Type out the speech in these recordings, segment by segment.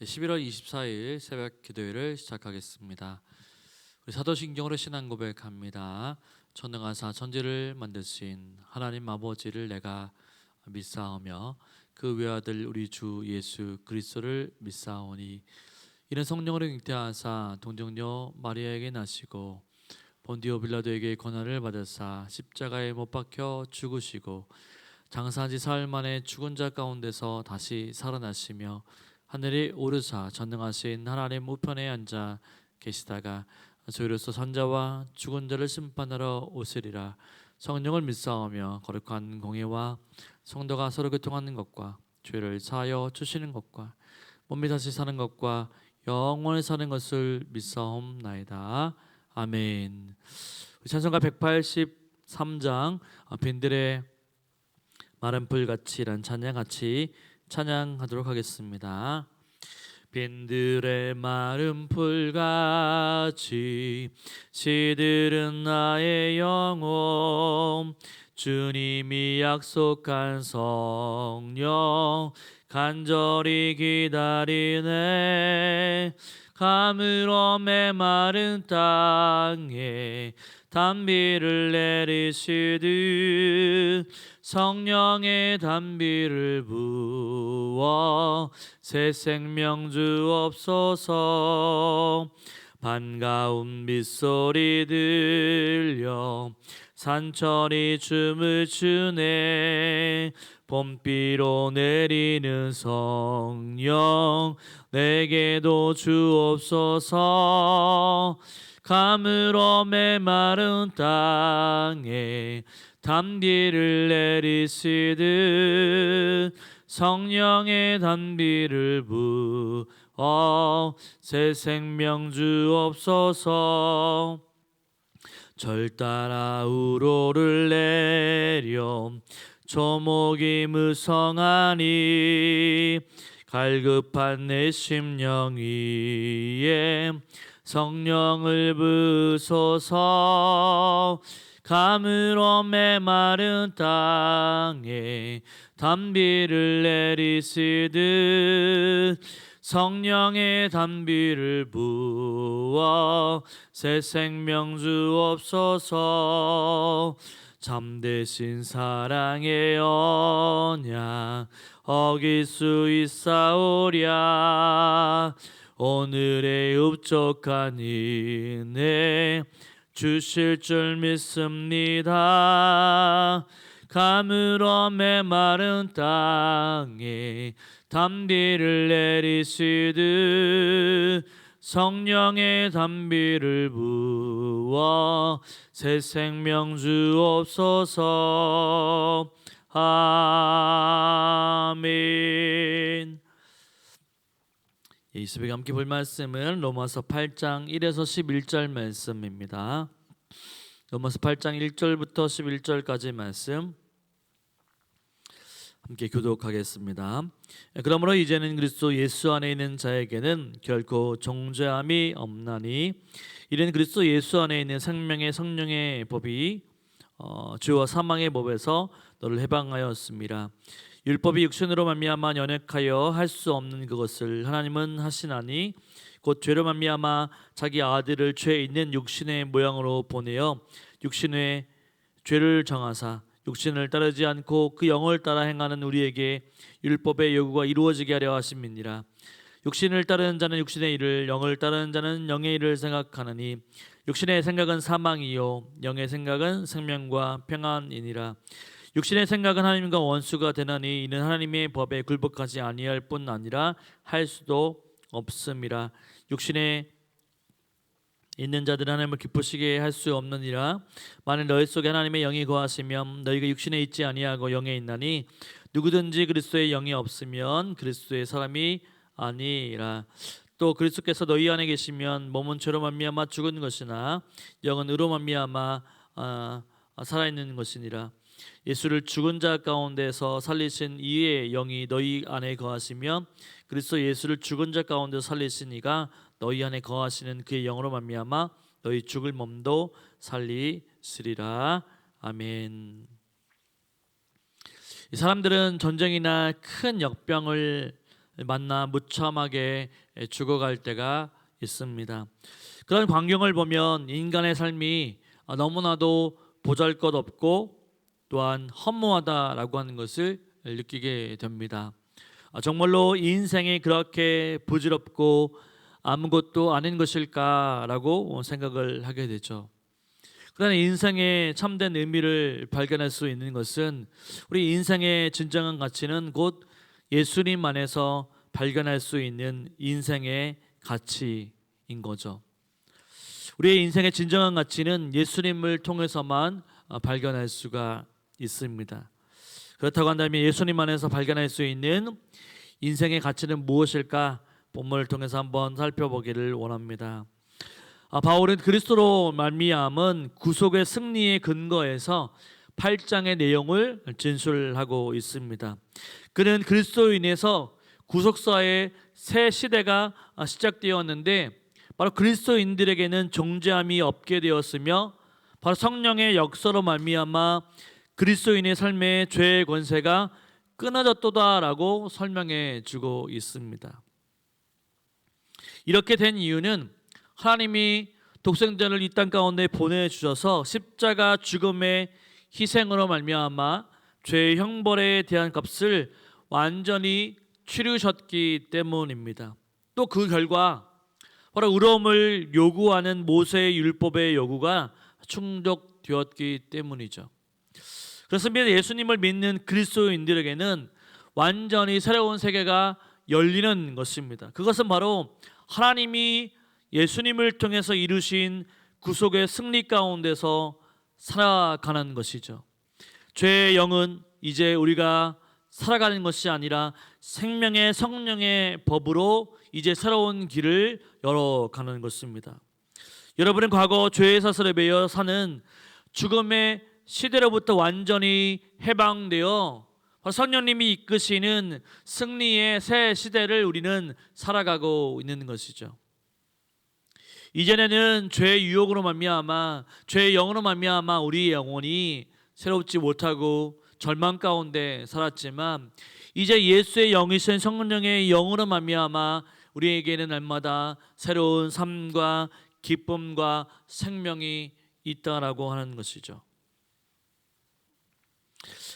11월 24일 새벽 기도회를 시작하겠습니다. 우리 사도신경으로 신앙 고백합니다. 전능하사 천지를 만드신 하나님 아버지를 내가 믿사오며 그 외아들 우리 주 예수 그리스도를 믿사오니 이는 성령으로 잉태하사 동정녀 마리아에게 나시고 본디오 빌라도에게 고난을 받으사 십자가에 못 박혀 죽으시고 장사한 지 사흘 만에 죽은 자 가운데서 다시 살아나시며 하늘에 오르사 전능하신 하나님 우편에 앉아 계시다가 저희로서 선자와 죽은 자를 심판하러 오시리라. 성령을 믿사오며 거룩한 공예와 성도가 서로 교통하는 것과 죄를 사하여 주시는 것과 몸이 다시 사는 것과 영원히 사는 것을 믿사옵나이다. 아멘. 찬송가 183장 빈들의 마른 풀같이란 찬양 같이 찬양하도록 하겠습니다. 빈들의 마른 풀같이 시들은 나의 영혼, 주님이 약속한 성령 간절히 기다리네. 가물어 메마른 땅에 단비를 내리시듯 성령의 단비를 부어 새 생명 주옵소서. 반가운 빗소리 들려 산천이 춤을 추네. 봄비로 내리는 성령 내게도 주옵소서. 가물어 메마른 땅에 단비를 내리시듯 성령의 단비를 부어 새 생명 주옵소서. 절 따라 우로를 내려 초목이 무성하니 갈급한 내 심령 위에 성령을 부소서. 가물어 메마른 땅에 단비를 내리시듯 성령의 단비를 부어 새 생명 주옵소서. 참되신 사랑의 언약 어길 수 있사오랴. 오늘의 흡족한 은혜 주실 줄 믿습니다. 가물어 메마른 땅에 단비를 내리시듯 성령의 단비를 부어 새 생명 주옵소서. 아멘. 이 새벽에 함께 볼 말씀은 로마서 8장 1에서 11절 말씀입니다. 로마서 8장 1절부터 11절까지 말씀 함께 교독하겠습니다. 그러므로 이제는 그리스도 예수 안에 있는 자에게는 결코 정죄함이 없나니 이는 그리스도 예수 안에 있는 생명의 성령의 법이 죄와 사망의 법에서 너를 해방하였습니다. 율법이 육신으로 말미암아 연약하여 할 수 없는 그것을 하나님은 하시나니 곧 죄로 말미암아 자기 아들을 죄 있는 육신의 모양으로 보내어 육신의 죄를 정하사 육신을 따르지 않고 그 영을 따라 행하는 우리에게 율법의 요구가 이루어지게 하려 하심이니라. 육신을 따르는 자는 육신의 일을, 영을 따르는 자는 영의 일을 생각하느니 육신의 생각은 사망이요 영의 생각은 생명과 평안이니라. 육신의 생각은 하나님과 원수가 되나니 이는 하나님의 법에 굴복하지 아니할 뿐 아니라 할 수도 없음이라. 육신에 있는 자들은 하나님을 기쁘시게 할 수 없느니라. 만일 너희 속에 하나님의 영이 거하시면 너희가 육신에 있지 아니하고 영에 있나니 누구든지 그리스도의 영이 없으면 그리스도의 사람이 아니라. 또 그리스도께서 너희 안에 계시면 몸은 죄로 말미암아 죽은 것이나 영은 의로 말미암아 살아있는 것이니라. 예수를 죽은 자 가운데서 살리신 이의 영이 너희 안에 거하시면 그리스도 예수를 죽은 자 가운데서 살리신 이가 너희 안에 거하시는 그의 영으로 말미암아 너희 죽을 몸도 살리시리라. 아멘. 이 사람들은 전쟁이나 큰 역병을 만나 무참하게 죽어갈 때가 있습니다. 그런 광경을 보면 인간의 삶이 너무나도 보잘것없고 또한 허무하다라고 하는 것을 느끼게 됩니다. 정말로 인생이 그렇게 부질없고 아무것도 아닌 것일까라고 생각을 하게 되죠. 그러나 인생의 참된 의미를 발견할 수 있는 것은, 우리 인생의 진정한 가치는 곧 예수님 안에서 발견할 수 있는 인생의 가치인 거죠. 우리의 인생의 진정한 가치는 예수님을 통해서만 발견할 수가 있습니다. 그렇다고 한다면 예수님 안에서 발견할 수 있는 인생의 가치는 무엇일까? 본문을 통해서 한번 살펴보기를 원합니다. 바울은 그리스도로 말미암은 구속의 승리의 근거에서 8장의 내용을 진술하고 있습니다. 그는 그리스도로 인해서 구속사의 새 시대가 시작되었는데, 바로 그리스도인들에게는 정죄함이 없게 되었으며, 바로 성령의 역사로 말미암아 그리스도인의 삶의 죄의 권세가 끊어졌도다라고 설명해 주고 있습니다. 이렇게 된 이유는 하나님이 독생자를 이 땅 가운데 보내주셔서 십자가 죽음의 희생으로 말미암아 죄의 형벌에 대한 값을 완전히 치르셨기 때문입니다. 또 그 결과 바로 의로움을 요구하는 모세의 율법의 요구가 충족되었기 때문이죠. 그렇습니다. 예수님을 믿는 그리스도인들에게는 완전히 새로운 세계가 열리는 것입니다. 그것은 바로 하나님이 예수님을 통해서 이루신 구속의 승리 가운데서 살아가는 것이죠. 죄의 영은 이제 우리가 살아가는 것이 아니라 생명의 성령의 법으로 이제 새로운 길을 열어가는 것입니다. 여러분은 과거 죄의 사슬에 매여 사는 죽음의 시대로부터 완전히 해방되어 성령님이 이끄시는 승리의 새 시대를 우리는 살아가고 있는 것이죠. 이전에는 죄의 유혹으로 말미암아, 죄의 영으로 말미암아 우리의 영혼이 새롭지 못하고 절망 가운데 살았지만, 이제 예수의 영이신 성령의 영으로 말미암아 우리에게는 날마다 새로운 삶과 기쁨과 생명이 있다라고 하는 것이죠.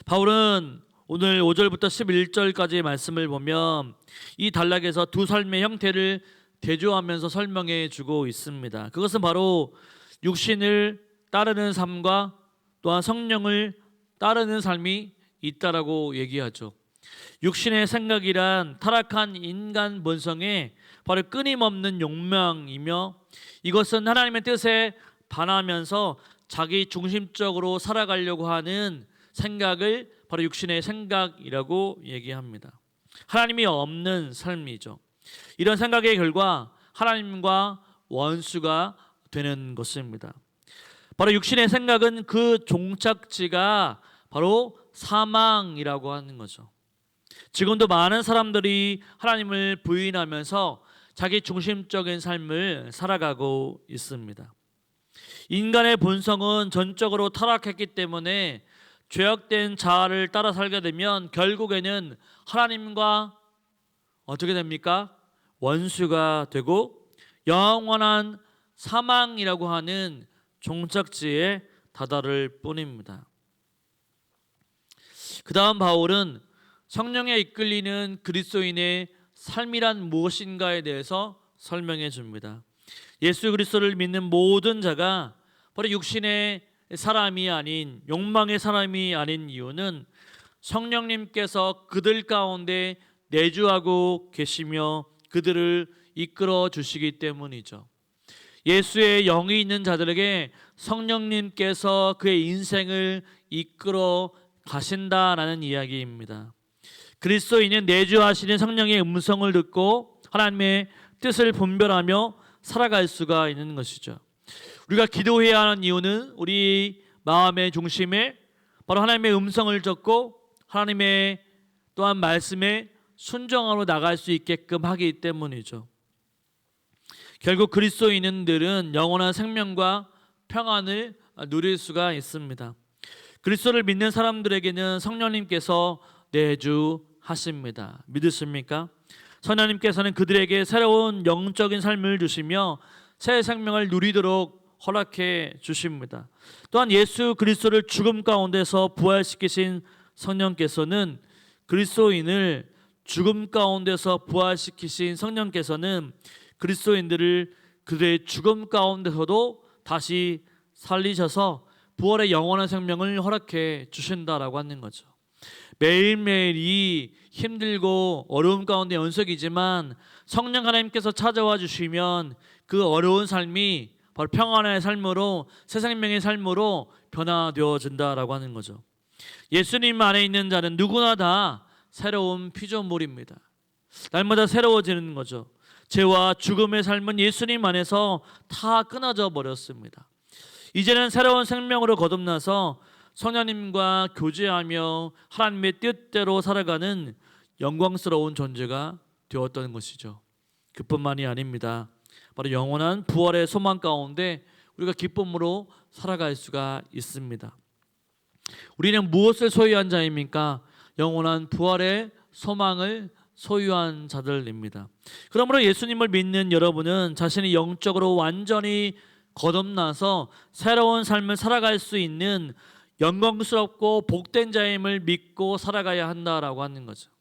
바울은 오늘 5절부터 11절까지의 말씀을 보면 이 단락에서 두 삶의 형태를 대조하면서 설명해 주고 있습니다. 그것은 바로 육신을 따르는 삶과 또한 성령을 따르는 삶이 있다라고 얘기하죠. 육신의 생각이란 타락한 인간 본성의 바로 끊임없는 욕망이며, 이것은 하나님의 뜻에 반하면서 자기 중심적으로 살아가려고 하는 생각을 바로 육신의 생각이라고 얘기합니다. 하나님이 없는 삶이죠. 이런 생각의 결과 하나님과 원수가 되는 것입니다. 바로 육신의 생각은 그 종착지가 바로 사망이라고 하는 거죠. 지금도 많은 사람들이 하나님을 부인하면서 자기 중심적인 삶을 살아가고 있습니다. 인간의 본성은 전적으로 타락했기 때문에 죄악된 자아를 따라 살게 되면 결국에는 하나님과 어떻게 됩니까? 원수가 되고 영원한 사망이라고 하는 종착지에 다다를 뿐입니다. 그 다음 바울은 성령에 이끌리는 그리스도인의 삶이란 무엇인가에 대해서 설명해 줍니다. 예수 그리스도를 믿는 모든 자가 바로 육신의 사람이 아닌, 욕망의 사람이 아닌 이유는 성령님께서 그들 가운데 내주하고 계시며 그들을 이끌어 주시기 때문이죠. 예수의 영이 있는 자들에게 성령님께서 그의 인생을 이끌어 가신다라는 이야기입니다. 그리스도인은 내주하시는 성령의 음성을 듣고 하나님의 뜻을 분별하며 살아갈 수가 있는 것이죠. 우리가 기도해야 하는 이유는 우리 마음의 중심에 바로 하나님의 음성을 듣고 하나님의 또한 말씀에 순종하러 나갈 수 있게끔 하기 때문이죠. 결국 그리스도인들은 영원한 생명과 평안을 누릴 수가 있습니다. 그리스도를 믿는 사람들에게는 성령님께서 내주하십니다. 믿으십니까? 성령님께서는 그들에게 새로운 영적인 삶을 주시며 새 생명을 누리도록 허락해 주십니다. 또한 예수 그리스도를 죽음 가운데서 부활시키신 성령께서는 그리스도인을 죽음 가운데서 부활시키신 성령께서는 그리스도인들을 그들의 죽음 가운데서도 다시 살리셔서 부활의 영원한 생명을 허락해 주신다라고 하는 거죠. 매일매일이 힘들고 어려움 가운데 연속이지만 성령 하나님께서 찾아와 주시면 그 어려운 삶이 바로 평안의 삶으로 새 생명의 삶으로 변화되어진다라고 하는 거죠. 예수님 안에 있는 자는 누구나 다 새로운 피조물입니다. 날마다 새로워지는 거죠. 죄와 죽음의 삶은 예수님 안에서 다 끊어져 버렸습니다. 이제는 새로운 생명으로 거듭나서 성령님과 교제하며 하나님의 뜻대로 살아가는 영광스러운 존재가 되었던 것이죠. 그뿐만이 아닙니다. 바로 영원한 부활의 소망 가운데 우리가 기쁨으로 살아갈 수가 있습니다. 우리는 무엇을 소유한 자입니까? 영원한 부활의 소망을 소유한 자들입니다. 그러므로 예수님을 믿는 여러분은 자신이 영적으로 완전히 거듭나서 새로운 삶을 살아갈 수 있는 영광스럽고 복된 자임을 믿고 살아가야 한다라고 하는 거죠.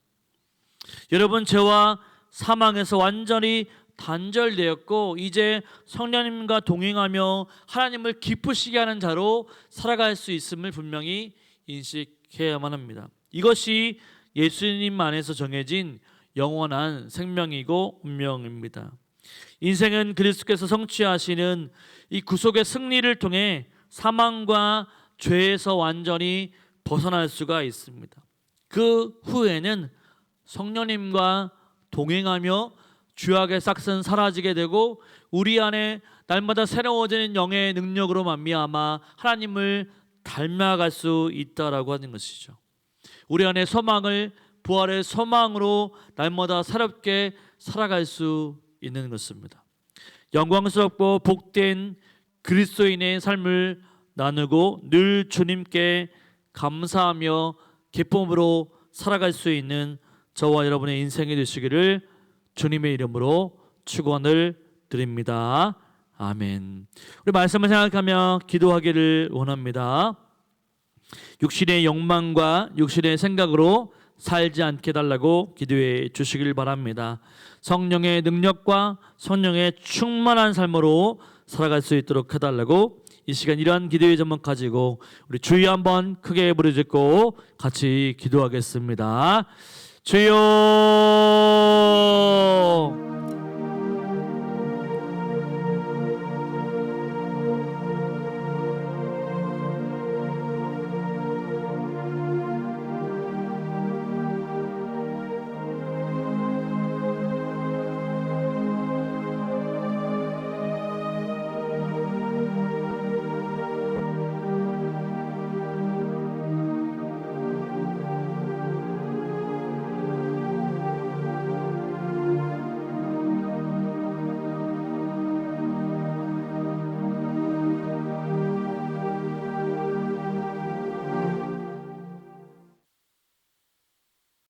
여러분, 죄와 사망에서 완전히 단절되었고 이제 성령님과 동행하며 하나님을 기쁘시게 하는 자로 살아갈 수 있음을 분명히 인식해야만 합니다. 이것이 예수님 안에서 정해진 영원한 생명이고 운명입니다. 인생은 그리스도께서 성취하시는 이 구속의 승리를 통해 사망과 죄에서 완전히 벗어날 수가 있습니다. 그 후에는 성령님과 동행하며 죄악의 싹은 사라지게 되고 우리 안에 날마다 새로워지는 영의 능력으로 말미암아 하나님을 닮아갈 수 있다라고 하는 것이죠. 우리 안에 소망을 부활의 소망으로 날마다 새롭게 살아갈 수 있는 것입니다. 영광스럽고 복된 그리스도인의 삶을 나누고 늘 주님께 감사하며 기쁨으로 살아갈 수 있는 저와 여러분의 인생이 되시기를 주님의 이름으로 축원을 드립니다. 아멘. 우리 말씀을 생각하며 기도하기를 원합니다. 육신의 욕망과 육신의 생각으로 살지 않게 달라고 기도해 주시길 바랍니다. 성령의 능력과 성령의 충만한 삶으로 살아갈 수 있도록 해달라고 이 시간 이러한 기도의 제목 가지고 우리 주여 한번 크게 부르짖고 같이 기도하겠습니다. 주여